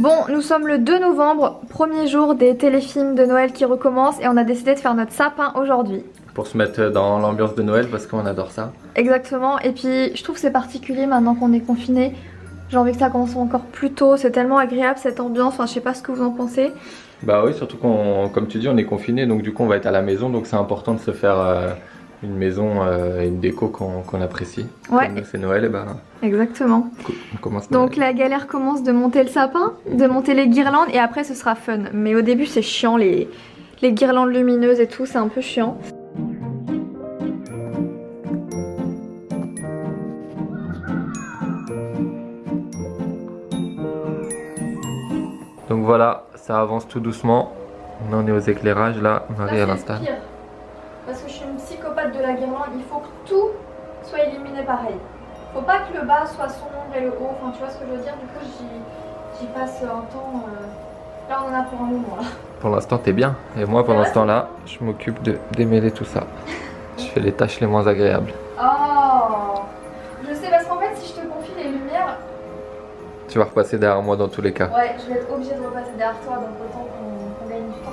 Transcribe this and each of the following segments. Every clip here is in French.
Bon, nous sommes le 2 novembre, premier jour des téléfilms de Noël qui recommencent et on a décidé de faire notre sapin aujourd'hui. Pour se mettre dans l'ambiance de Noël parce qu'on adore ça. Exactement, et puis je trouve que c'est particulier maintenant qu'on est confiné. J'ai envie que ça commence encore plus tôt, c'est tellement agréable cette ambiance, enfin je sais pas ce que vous en pensez. Bah oui, surtout comme tu dis, on est confiné, donc du coup on va être à la maison, donc c'est important de se faire une maison et une déco qu'on apprécie. Ouais. Comme nous c'est Noël, et bah Exactement. on commence Noël. Donc la galère commence de monter le sapin, de monter les guirlandes et après ce sera fun. Mais au début c'est chiant, les guirlandes lumineuses et tout, c'est un peu chiant. Donc voilà, ça avance tout doucement. On en est aux éclairages là, Marie à l'instal. Pire. Parce que je suis une psychopathe de la guirlande, il faut que tout soit éliminé pareil. Faut pas que le bas soit sombre et le haut, enfin tu vois ce que je veux dire, du coup j'y passe un temps. Là on en a pour un moment là. Pour l'instant t'es bien, et moi pendant ce temps là, je m'occupe de démêler tout ça. Je fais les tâches les moins agréables. Oh, je sais parce qu'en fait si je te confie les lumières, Tu vas repasser derrière moi dans tous les cas. ouais je vais être obligée de repasser derrière toi, donc autant qu'on gagne du temps.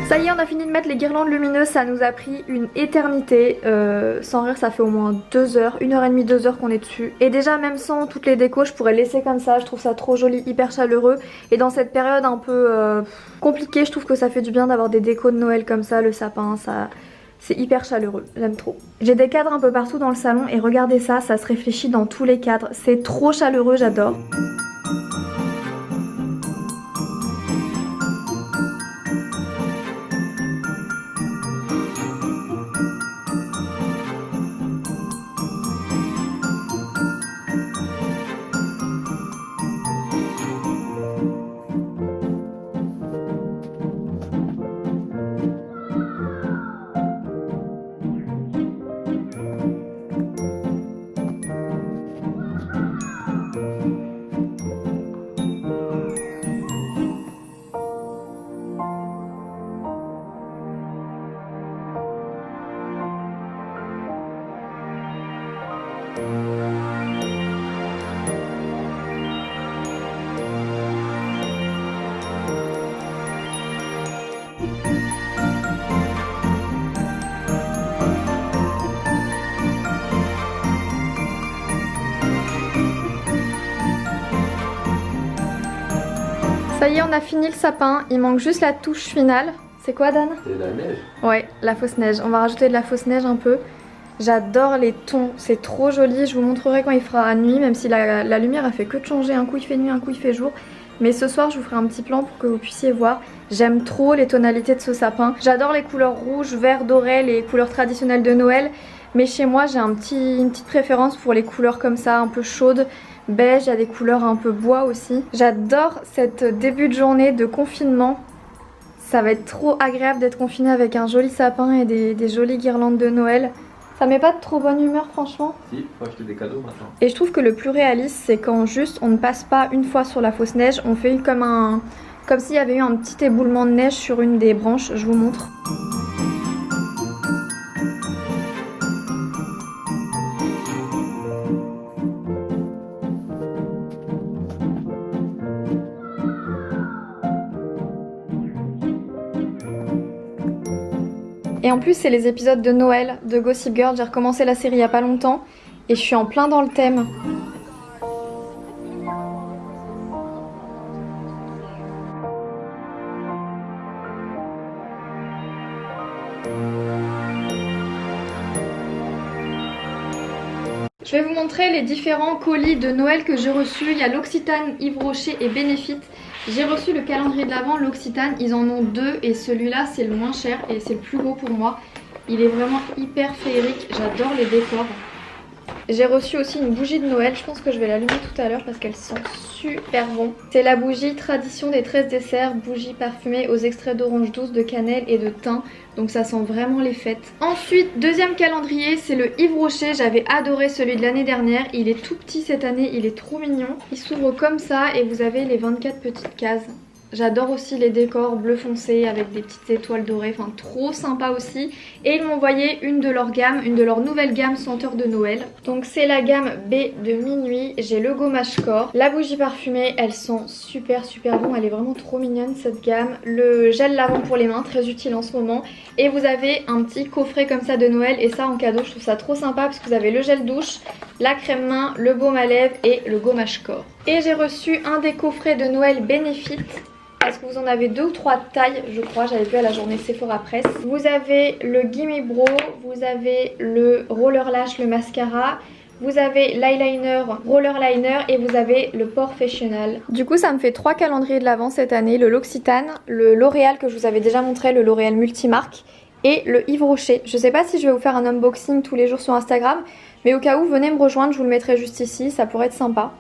Ça y est, on a fini de mettre les guirlandes lumineuses, ça nous a pris une éternité. Sans rire, ça fait au moins 2 heures, 1h30, 2 heures qu'on est dessus. Et déjà, même sans toutes les décos, je pourrais laisser comme ça, je trouve ça trop joli, hyper chaleureux. Et dans cette période un peu compliquée, je trouve que ça fait du bien d'avoir des décos de Noël comme ça, le sapin, ça... C'est hyper chaleureux, j'aime trop. J'ai des cadres un peu partout dans le salon et regardez ça, ça se réfléchit dans tous les cadres. C'est trop chaleureux, j'adore. Ça y est, on a fini le sapin, il manque juste la touche finale. C'est quoi, Dan? C'est la neige. Ouais, la fausse neige. On va rajouter de la fausse neige un peu. J'adore les tons, c'est trop joli. Je vous montrerai quand il fera nuit, même si la lumière a fait que de changer. Un coup il fait nuit, un coup il fait jour. Mais ce soir, je vous ferai un petit plan pour que vous puissiez voir. J'aime trop les tonalités de ce sapin. J'adore les couleurs rouge, vert, doré, les couleurs traditionnelles de Noël. Mais chez moi, j'ai une petite préférence pour les couleurs comme ça, un peu chaudes. Beige, il y a des couleurs un peu bois aussi. J'adore cette début de journée de confinement. Ça va être trop agréable d'être confiné avec un joli sapin et des jolies guirlandes de Noël. Ça met pas de trop bonne humeur franchement. Si, faut acheter des cadeaux maintenant. Et je trouve que le plus réaliste c'est quand juste on ne passe pas une fois sur la fausse neige. On fait comme s'il y avait eu un petit éboulement de neige sur une des branches. Je vous montre. Et en plus c'est les épisodes de Noël de Gossip Girl, j'ai recommencé la série il y a pas longtemps et je suis en plein dans le thème. Je vais vous montrer les différents colis de Noël que j'ai reçus. Il y a l'Occitane, Yves Rocher et Benefit. J'ai reçu le calendrier de l'Avent, l'Occitane, ils en ont 2 et celui-là c'est le moins cher et c'est le plus beau pour moi. Il est vraiment hyper féerique, j'adore les décors. J'ai reçu aussi une bougie de Noël, je pense que je vais l'allumer tout à l'heure parce qu'elle sent super bon. C'est la bougie Tradition des 13 desserts, bougie parfumée aux extraits d'orange douce, de cannelle et de thym. Donc ça sent vraiment les fêtes. Ensuite, deuxième calendrier, c'est le Yves Rocher. J'avais adoré celui de l'année dernière. Il est tout petit cette année, il est trop mignon. Il s'ouvre comme ça et vous avez les 24 petites cases. J'adore aussi les décors bleu foncé avec des petites étoiles dorées, enfin trop sympa aussi. Et ils m'ont envoyé une de leurs gammes, une de leurs nouvelles gammes senteurs de Noël. Donc c'est la gamme B de Minuit, j'ai le gommage corps, la bougie parfumée, elle sent super bon, elle est vraiment trop mignonne cette gamme. Le gel lavant pour les mains, très utile en ce moment. Et vous avez un petit coffret comme ça de Noël et ça en cadeau, je trouve ça trop sympa parce que vous avez le gel douche, la crème main, le baume à lèvres et le gommage corps. Et j'ai reçu un des coffrets de Noël Benefit. Parce que vous en avez 2 ou 3 tailles, je crois, j'avais vu à la journée Sephora Press. Vous avez le Gimme Brow, vous avez le Roller Lash, le mascara, vous avez l'eyeliner, roller liner et vous avez le Porefessional. Du coup ça me fait 3 calendriers de l'Avent cette année, le L'Occitane, le L'Oréal que je vous avais déjà montré, le L'Oréal Multimarque et le Yves Rocher. Je sais pas si je vais vous faire un unboxing tous les jours sur Instagram, mais au cas où venez me rejoindre, je vous le mettrai juste ici, ça pourrait être sympa.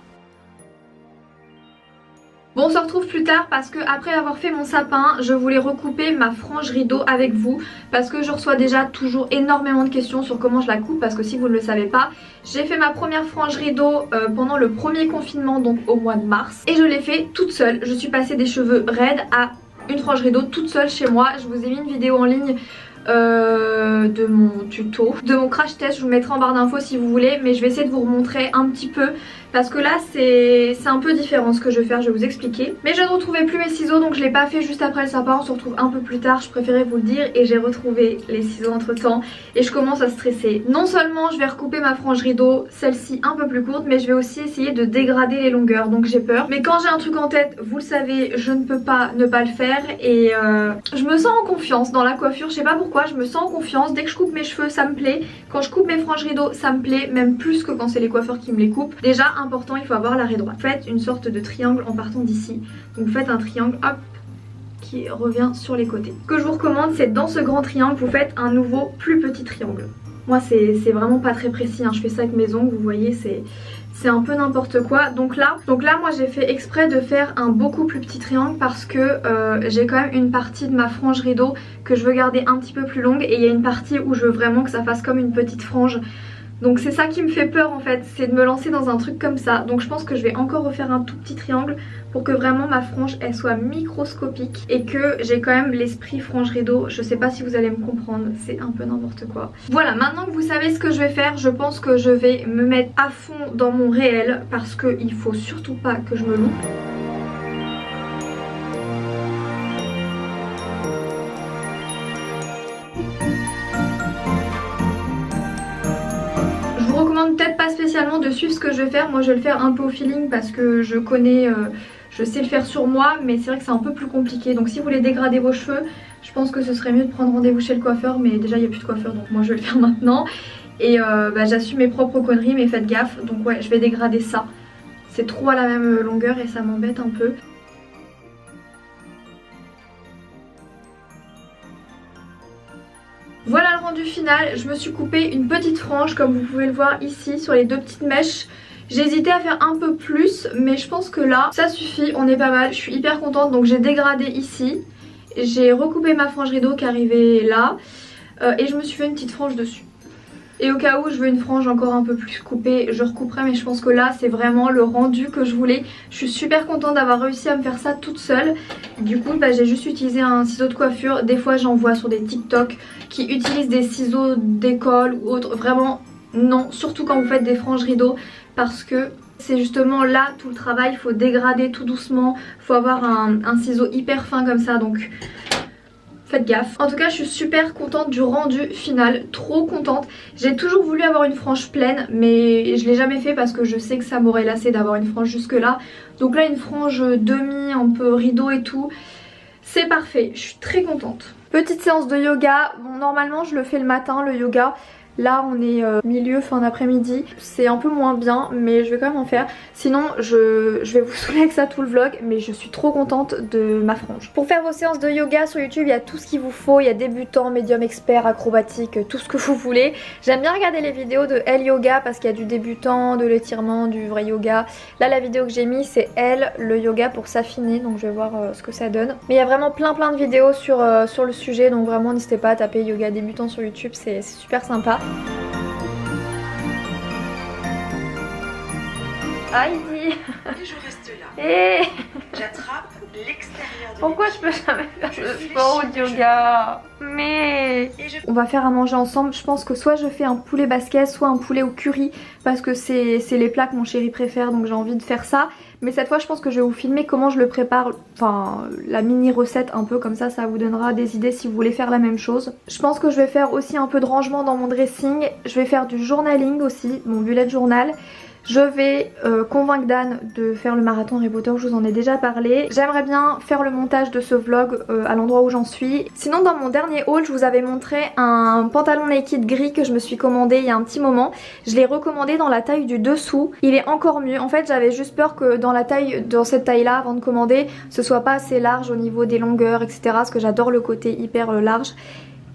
Bon, on se retrouve plus tard parce que après avoir fait mon sapin, je voulais recouper ma frange rideau avec vous parce que je reçois déjà toujours énormément de questions sur comment je la coupe parce que si vous ne le savez pas, j'ai fait ma première frange rideau pendant le premier confinement, donc au mois de mars, et je l'ai fait toute seule. Je suis passée des cheveux raides à une frange rideau toute seule chez moi. Je vous ai mis une vidéo en ligne de mon tuto, de mon crash test, je vous mettrai en barre d'infos si vous voulez, mais je vais essayer de vous remontrer un petit peu parce que là c'est un peu différent ce que je vais faire, je vais vous expliquer. Mais je ne retrouvais plus mes ciseaux donc je l'ai pas fait juste après le sapin, on se retrouve un peu plus tard, je préférais vous le dire, et j'ai retrouvé les ciseaux entre temps et je commence à stresser. Non seulement je vais recouper ma frange rideau, celle-ci un peu plus courte, mais je vais aussi essayer de dégrader les longueurs, donc j'ai peur. Mais quand j'ai un truc en tête, vous le savez, je ne peux pas ne pas le faire et je me sens en confiance dans la coiffure, je sais pas pourquoi, je me sens en confiance. Dès que je coupe mes cheveux ça me plaît, quand je coupe mes franges rideaux ça me plaît, même plus que quand c'est les coiffeurs qui me les coupent. Déjà important, il faut avoir la raie droite. Faites une sorte de triangle en partant d'ici, donc faites un triangle hop qui revient sur les côtés. Ce que je vous recommande, c'est dans ce grand triangle vous faites un nouveau plus petit triangle. Moi c'est vraiment pas très précis hein. Je fais ça avec mes ongles, vous voyez, c'est un peu n'importe quoi. Donc là moi j'ai fait exprès de faire un beaucoup plus petit triangle parce que j'ai quand même une partie de ma frange rideau que je veux garder un petit peu plus longue et il y a une partie où je veux vraiment que ça fasse comme une petite frange. Donc c'est ça qui me fait peur en fait, c'est de me lancer dans un truc comme ça. Donc je pense que je vais encore refaire un tout petit triangle pour que vraiment ma frange elle soit microscopique et que j'ai quand même l'esprit frange rideau. Je sais pas si vous allez me comprendre, c'est un peu n'importe quoi. Voilà, maintenant que vous savez ce que je vais faire, je pense que je vais me mettre à fond dans mon réel parce qu'il faut surtout pas que je me loupe. Peut-être pas spécialement de suivre ce que je vais faire, moi je vais le faire un peu au feeling parce que je connais, je sais le faire sur moi, mais c'est vrai que c'est un peu plus compliqué. Donc si vous voulez dégrader vos cheveux, je pense que ce serait mieux de prendre rendez-vous chez le coiffeur, mais déjà il n'y a plus de coiffeur donc moi je vais le faire maintenant. Et j'assume mes propres conneries, mais faites gaffe. Donc ouais, je vais dégrader ça, c'est trop à la même longueur et ça m'embête un peu. Voilà le rendu final, je me suis coupé une petite frange comme vous pouvez le voir ici sur les 2 petites mèches. J'ai hésité à faire un peu plus mais je pense que là ça suffit, on est pas mal, je suis hyper contente. Donc j'ai dégradé ici, j'ai recoupé ma frange rideau qui arrivait là et je me suis fait une petite frange dessus. Et au cas où je veux une frange encore un peu plus coupée, je recouperai, mais je pense que là c'est vraiment le rendu que je voulais. Je suis super contente d'avoir réussi à me faire ça toute seule. Du coup j'ai juste utilisé un ciseau de coiffure. Des fois j'en vois sur des TikTok qui utilisent des ciseaux d'école ou autre. Vraiment non, surtout quand vous faites des franges rideaux parce que c'est justement là tout le travail. Il faut dégrader tout doucement, il faut avoir un ciseau hyper fin comme ça, donc faites gaffe. En tout cas je suis super contente du rendu final, trop contente. J'ai toujours voulu avoir une frange pleine mais je l'ai jamais fait parce que je sais que ça m'aurait lassé d'avoir une frange jusque là. Donc là une frange demi, un peu rideau et tout, c'est parfait, je suis très contente. Petite séance de yoga, bon normalement je le fais le matin le yoga. Là on est milieu fin d'après-midi, c'est un peu moins bien mais je vais quand même en faire. Sinon je vais vous saouler avec ça tout le vlog, mais je suis trop contente de ma frange. Pour faire vos séances de yoga sur YouTube il y a tout ce qu'il vous faut, il y a débutant, médium, expert, acrobatique, tout ce que vous voulez. J'aime bien regarder les vidéos de Elle Yoga parce qu'il y a du débutant, de l'étirement, du vrai yoga. Là la vidéo que j'ai mis c'est Elle, le yoga pour s'affiner, donc je vais voir ce que ça donne. Mais il y a vraiment plein de vidéos sur le sujet, donc vraiment n'hésitez pas à taper yoga débutant sur YouTube, c'est super sympa. Heidi. Et je reste là. Et J'attrape Pourquoi je peux jamais faire de sport ou de yoga? Mais on va faire à manger ensemble. Je pense que soit je fais un poulet basquez, soit un poulet au curry, parce que c'est les plats que mon chéri préfère, donc j'ai envie de faire ça. Mais cette fois je pense que je vais vous filmer comment je le prépare, enfin la mini recette un peu comme ça vous donnera des idées si vous voulez faire la même chose. Je pense que je vais faire aussi un peu de rangement dans mon dressing. Je vais faire du journaling aussi, mon bullet journal. Je vais convaincre Dan de faire le marathon Harry Potter, je vous en ai déjà parlé. J'aimerais bien faire le montage de ce vlog à l'endroit où j'en suis. Sinon dans mon dernier haul, je vous avais montré un pantalon naked gris que je me suis commandé il y a un petit moment. Je l'ai recommandé dans la taille du dessous. Il est encore mieux. En fait j'avais juste peur que dans cette taille là avant de commander, ce soit pas assez large au niveau des longueurs etc. Parce que j'adore le côté hyper large.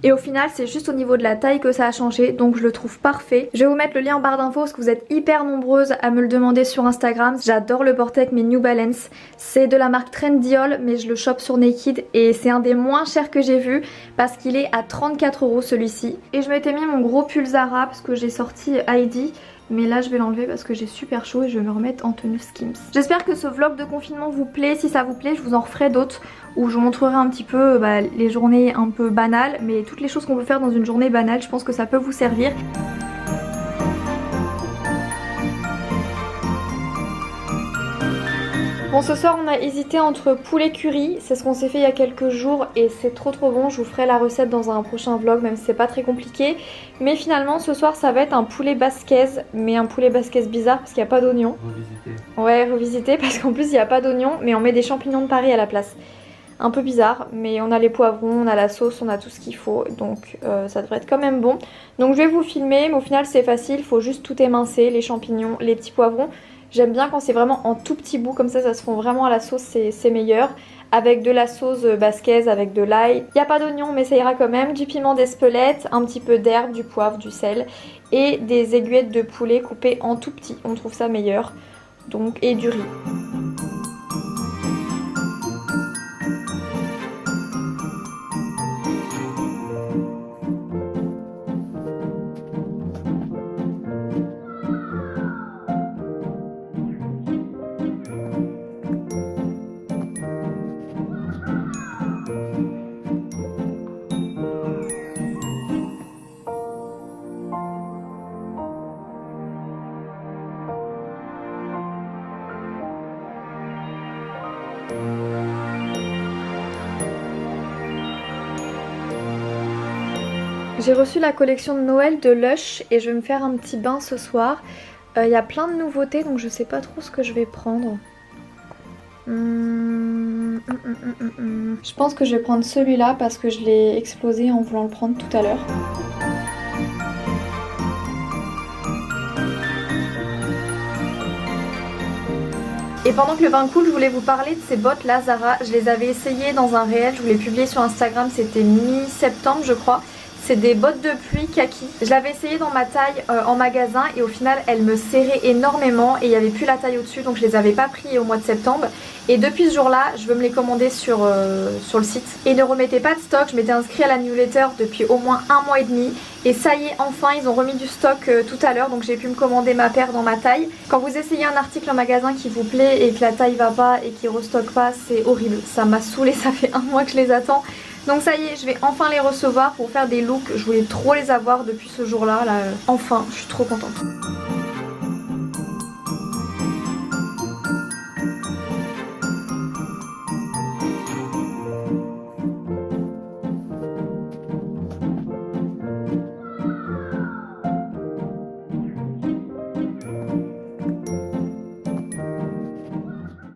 Et au final c'est juste au niveau de la taille que ça a changé, donc je le trouve parfait. Je vais vous mettre le lien en barre d'infos parce que vous êtes hyper nombreuses à me le demander sur Instagram. J'adore le porter avec mes New Balance. C'est de la marque Trendyol mais je le chope sur Naked et c'est un des moins chers que j'ai vu parce qu'il est à 34 € celui-ci. Et je m'étais mis mon gros pull Zara parce que j'ai sorti Heidi. Mais là je vais l'enlever parce que j'ai super chaud et je vais me remettre en tenue Skims. J'espère que ce vlog de confinement vous plaît. Si ça vous plaît je vous en referai d'autres où je vous montrerai un petit peu les journées un peu banales. Mais toutes les choses qu'on peut faire dans une journée banale, je pense que ça peut vous servir. Bon ce soir on a hésité entre poulet curry, c'est ce qu'on s'est fait il y a quelques jours et c'est trop bon, je vous ferai la recette dans un prochain vlog même si c'est pas très compliqué. Mais finalement ce soir ça va être un poulet basquez, mais un poulet basquez bizarre parce qu'il n'y a pas d'oignon. Revisité. Ouais revisité parce qu'en plus il n'y a pas d'oignon mais on met des champignons de Paris à la place. Un peu bizarre mais on a les poivrons, on a la sauce, on a tout ce qu'il faut donc ça devrait être quand même bon. Donc je vais vous filmer mais au final c'est facile, il faut juste tout émincer, les champignons, les petits poivrons. J'aime bien quand c'est vraiment en tout petit bout, comme ça se fond vraiment à la sauce, c'est meilleur. Avec de la sauce basquez, avec de l'ail. Il n'y a pas d'oignon mais ça ira quand même. Du piment d'Espelette, un petit peu d'herbe, du poivre, du sel. Et des aiguillettes de poulet coupées en tout petit, on trouve ça meilleur. Donc, et du riz. J'ai reçu la collection de Noël de Lush et je vais me faire un petit bain ce soir. Il y a plein de nouveautés donc je sais pas trop ce que je vais prendre. Je pense que je vais prendre celui-là parce que je l'ai explosé en voulant le prendre tout à l'heure. Et pendant que le bain coule, je voulais vous parler de ces bottes là Zara. Je les avais essayées dans un réel, je vous l'ai publié sur Instagram, c'était mi-septembre je crois. C'est des bottes de pluie kaki. Je l'avais essayé dans ma taille en magasin et au final elles me serraient énormément et il n'y avait plus la taille au-dessus donc je les avais pas pris au mois de septembre. Et depuis ce jour-là, je veux me les commander sur le site. Et ne remettez pas de stock, je m'étais inscrite à la newsletter depuis au moins 1 mois et demi. Et ça y est, enfin ils ont remis du stock tout à l'heure donc j'ai pu me commander ma paire dans ma taille. Quand vous essayez un article en magasin qui vous plaît et que la taille va pas et qu'il restocke pas, c'est horrible. Ça m'a saoulée, ça fait 1 mois que je les attends. Donc ça y est, je vais enfin les recevoir pour faire des looks. Je voulais trop les avoir depuis ce jour-là. Enfin, je suis trop contente.